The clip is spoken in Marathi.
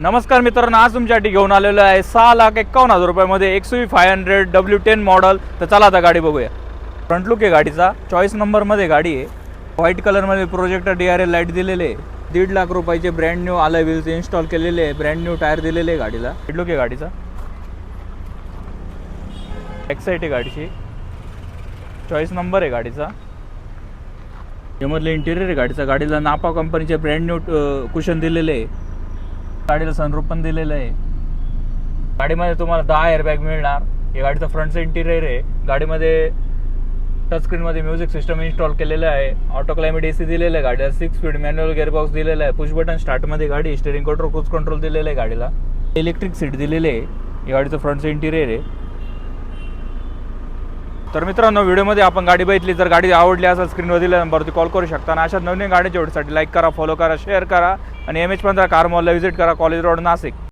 नमस्कार मित्रांनो, आज तुमच्यासाठी घेऊन आलेलो आहे 6,51,000 रुपयामध्ये XUV 500 W10 मॉडल. तर चला आता गाडी बघूया. फ्रंट लुक आहे गाडीचा, चॉईस नंबरमध्ये गाडी आहे. व्हाईट कलरमध्ये प्रोजेक्टर DRL लाईट दिलेले आहे. 1.5 लाख रुपयाचे brand new alloy wheels install केलेले आहे. ब्रँड न्यू टायर दिलेले आहे गाडीला. व्हाईट लुक आहे गाडीचा. एक्साइट आहे गाडीची, चॉईस नंबर आहे गाडीचा. यामधले इंटिरियर आहे गाडीचा. गाडीला नापा कंपनीचे ब्रँड न्यू कुशन दिलेले आहे. गाडीला सनरूफ पण दिलेलं आहे. गाडीमध्ये तुम्हाला 10 एअरबॅग मिळणार. हे गाडीचं फ्रंटचं इंटिरियर आहे. गाडीमध्ये टच स्क्रीनमध्ये म्युझिक सिस्टम इन्स्टॉल केलेलं आहे. ऑटो क्लायमेट AC दिलेलं आहे गाडीला. 6 स्पीड मॅन्युअल गिअरबॉक्स दिलेला आहे. पुश बटन स्टार्टमध्ये गाडी. स्टीअरिंग कंट्रोल, क्रूज कंट्रोल दिलेलं आहे गाडीला. इलेक्ट्रिक सीट दिलेले आहे. हे गाडीचं फ्रंटचं इंटिरियर आहे. तर मित्रांनो, व्हिडिओमध्ये आपण गाडी बघितली. जर गाडी आवडली असेल स्क्रीनवर दिलेल्या नंबरवरती कॉल करू शकता. आणि अशा नवीन गाडीच्या व्हिडिओसाठी लाईक करा, फॉलो करा, शेअर करा आणि MH15 कार मॉलला व्हिजिट करा, कॉलेज रोड, नाशिक.